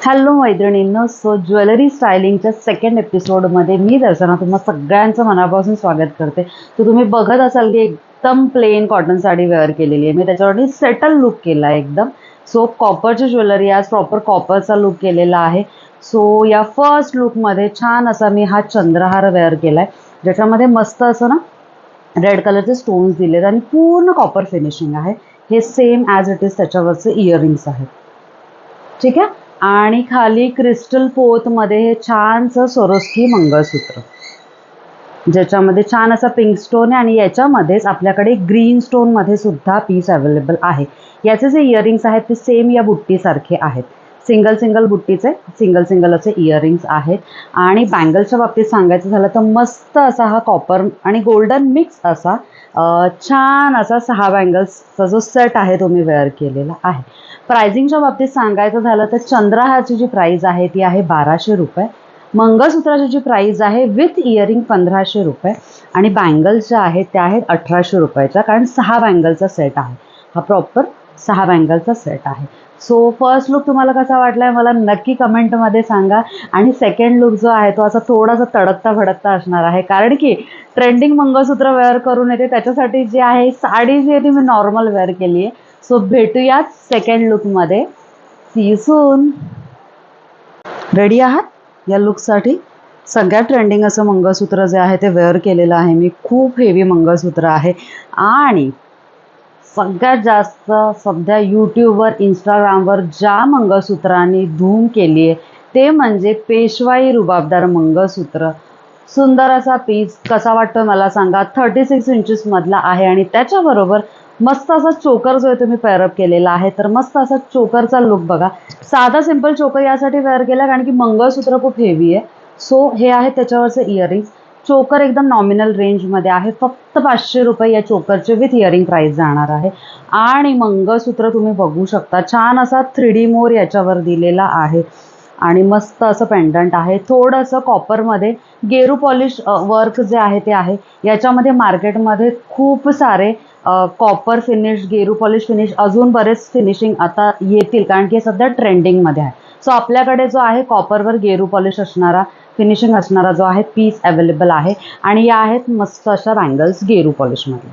Hello मैत्रिणींनो, so jewellery स्टायलिंगच्या second एपिसोडमध्ये मी दर्शना तुम्हा सगळ्यांचं मनापासून स्वागत करते. तर तुम्ही बघत असाल की एकदम प्लेन कॉटन साडी वेअर केलेली आहे मी. त्याच्यावरती सेटल लुक केला आहे एकदम. सो कॉपरची ज्वेलरी, आज प्रॉपर कॉपरचा लुक केलेला आहे. सो या फर्स्ट लुकमध्ये छान असा मी हा चंद्रहार वेअर केला आहे, ज्याच्यामध्ये मस्त असं ना रेड कलरचे स्टोन्स दिलेत आणि पूर्ण कॉपर फिनिशिंग आहे. हे सेम ॲज इट इज त्याच्यावरचे इयरिंग्स आहेत. ठीक आहे. आणि खाली क्रिस्टल पोतमध्ये हे छानसं सोरोस्की मंगळसूत्र, ज्याच्यामध्ये छान असा पिंक स्टोन आहे आणि याच्यामध्येच आपल्याकडे ग्रीन स्टोनमध्ये सुद्धा पीस अवेलेबल आहे. याचे जे इयरिंग्स आहेत ते सेम या बुट्टीसारखे आहेत. सिंगल सिंगल बुट्टीचे सिंगल सिंगल असे इयरिंग्स आहेत. आणि बँगल्सच्या बाबतीत सांगायचं झालं तर मस्त असा हा कॉपर आणि गोल्डन मिक्स असा छान असा 6 बँगल्सचा जो सेट आहे तो मी वेअर केलेला आहे. प्राइसिंगच्या बाबतीत सांगायचं झालं तर चंद्रहारची जी प्राइस आहे ती आहे 1200 रुपये. मंगळसूत्राची जी प्राइस आहे विथ इयरिंग 1500 रुपये आणि बँगल्स ज्या आहेत त्या आहेत 1800 रुपयाच्या, कारण 6 बँगलचा सेट आहे. हा प्रॉपर 6 बँगलचा सेट आहे. सो फर्स्ट लुक तुम्हाला कसा वाटला आहे मला नक्की कमेंटमध्ये सांगा. आणि सेकंड लुक जो आहे तो असा थोडासा तडकता भडकता असणार आहे, कारण की ट्रेंडिंग मंगळसूत्र वेअर करून येते, त्याच्यासाठी जी आहे साडी जी आहे ती मी नॉर्मल वेअर केली आहे. सो भेटूयात सेकंड लुकमध्ये. See you soon. रेडी आहात या लुकसाठी? सगळ्यात ट्रेंडिंग असं मंगळसूत्र जे आहे ते वेअर केलेलं आहे मी. खूप हेवी मंगळसूत्र आहे आणि सगळ्यात जास्त सध्या यूट्यूबवर, इंस्टाग्रामवर ज्या मंगळसूत्रांनी धूम केली आहे ते म्हणजे पेशवाई रुबाबदार मंगळसूत्र. सुंदर असा पीस कसा वाटतोय मला सांगा. 36 इंचेसमधला आहे आणि त्याच्याबरोबर मस्त असा चोकर जो आहे तुम्ही पेअरअप केलेला आहे. तर मस्त असा चोकरचा लुक बघा. साधा सिंपल चोकर यासाठी वेअर केला कारण की मंगळसूत्र खूप हेवी आहे. सो हे आहे त्याच्यावरचे इयरिंग्स. चोकर एकदम नॉमिनल रेंजमध्ये आहे. फक्त 500 रुपये या चोकरचे विथ इयरिंग प्राइस जाणार आहे. आणि मंगळसूत्र तुम्ही बघू शकता छान असा 3D मोर याच्यावर दिलेला आहे आणि मस्त असं पेंडंट आहे. थोडंसं कॉपरमध्ये गेरू पॉलिश वर्क जे आहे ते आहे. याच्यामध्ये मार्केटमध्ये खूप सारे कॉपर फिनिश, गेरू पॉलिश फिनिश, अजून बरेच फिनिशिंग आता येतील कारण की सध्या ट्रेंडिंगमध्ये आहे. सो आपल्याकडे जो आहे कॉपरवर गेरू पॉलिश असणारा, फिनिशिंग असणारा जो आहे पीस अवेलेबल आहे. आणि या आहेत मस्त अशा बँगल्स गेरू पॉलिशमध्ये.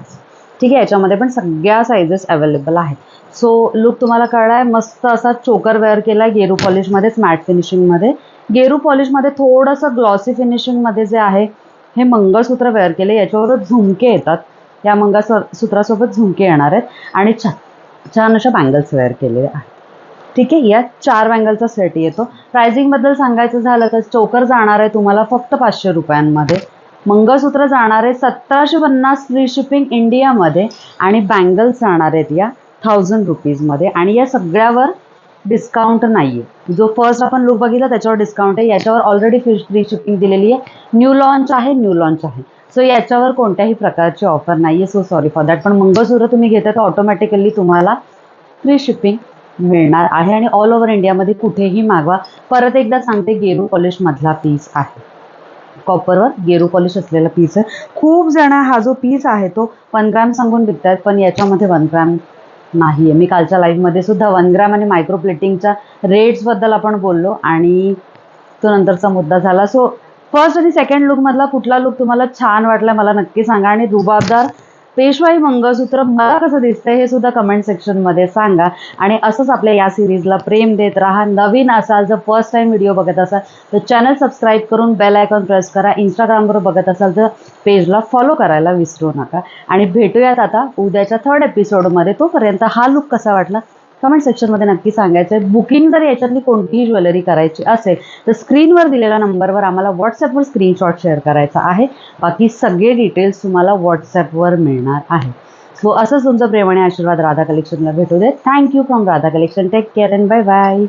ठीक आहे. याच्यामध्ये पण सगळ्या साईजेस अवेलेबल आहेत. सो लुक तुम्हाला कळला आहे. मस्त असा चोकर वेअर केला आहे गेरू पॉलिशमध्येच, मॅट फिनिशिंगमध्ये. गेरू पॉलिशमध्ये थोडंसं ग्लॉसी फिनिशिंगमध्ये जे आहे हे मंगळसूत्र वेअर केले. याच्यावरच झुमके येतात. या मंगळसूत्रासोबत झुमके येणार आहेत आणि छान अशा बँगल्स वेअर केलेले आहेत. ठीक आहे. यात 4 बँगलचा सेट येतो. प्राइसिंगबद्दल सांगायचं झालं तर चोकर जाणार आहे तुम्हाला फक्त 500 रुपयांमध्ये. मंगळसूत्र जाणार आहे 1750 फ्री शिपिंग इंडियामध्ये आणि बँगल्स जाणार आहेत या 1000 रुपीजमध्ये. आणि या सगळ्यावर डिस्काउंट नाही आहे. जो फर्स्ट आपण लुक बघितला त्याच्यावर डिस्काउंट आहे. याच्यावर ऑलरेडी फ्री शिपिंग दिलेली आहे. न्यू लॉन्च आहे. सो याच्यावर कोणत्याही प्रकारची ऑफर नाही आहे. So sorry for that. पण मंगळसूत्र तुम्ही घेता तर ऑटोमॅटिकली तुम्हाला फ्री शिपिंग मिळणार आहे आणि ऑल ओव्हर इंडियामध्ये कुठेही मागवा. परत एकदा सांगते, गेरू पॉलिशमधला पीस आहे. कॉपरवर गेरू पॉलिश असलेला पीस आहे. खूप जण हा जो पीस आहे तो 1 ग्रॅम सांगून विकतात, पण याच्यामध्ये 1 ग्रॅम नाही आहे. मी कालच्या लाईव्हमध्ये सुद्धा 1 ग्रॅम आणि मायक्रो प्लेटिंगच्या रेट्सबद्दल आपण बोललो आणि तो नंतरचा मुद्दा झाला. सो फर्स्ट आणि सेकंड लुकमधला कुठला लुक तुम्हाला छान वाटला मला नक्की सांगा. आणि रुबाबदार पेशवाई मंगळसूत्र मला कसं दिसतंय हे सुद्धा कमेंट सेक्शनमध्ये सांगा. आणि असंच आपल्या या सिरीजला प्रेम देत राहा. नवीन असाल, जर फर्स्ट टाइम व्हिडिओ बघत असाल तर चॅनल सबस्क्राईब करून बेल आयकॉन प्रेस करा. इंस्टाग्रामवर बघत असाल तर पेजला फॉलो करायला विसरू नका. आणि भेटूयात आता उद्याच्या 3rd एपिसोडमध्ये. तोपर्यंत हा लुक कसा वाटला कमेंट सेक्शनमध्ये नक्की सांगायचं आहे. बुकिंग जर याच्यातली कोणतीही ज्वेलरी करायची असेल तर स्क्रीनवर दिलेल्या नंबरवर आम्हाला व्हॉट्सॲपवर स्क्रीनशॉट शेअर करायचा आहे. बाकी सगळे डिटेल्स तुम्हाला व्हॉट्सॲपवर मिळणार आहे. सो असंच तुमचं प्रेम आणि आशीर्वाद राधा कलेक्शनला भेटू देत. Thank you from Radha collection. Take care and bye bye.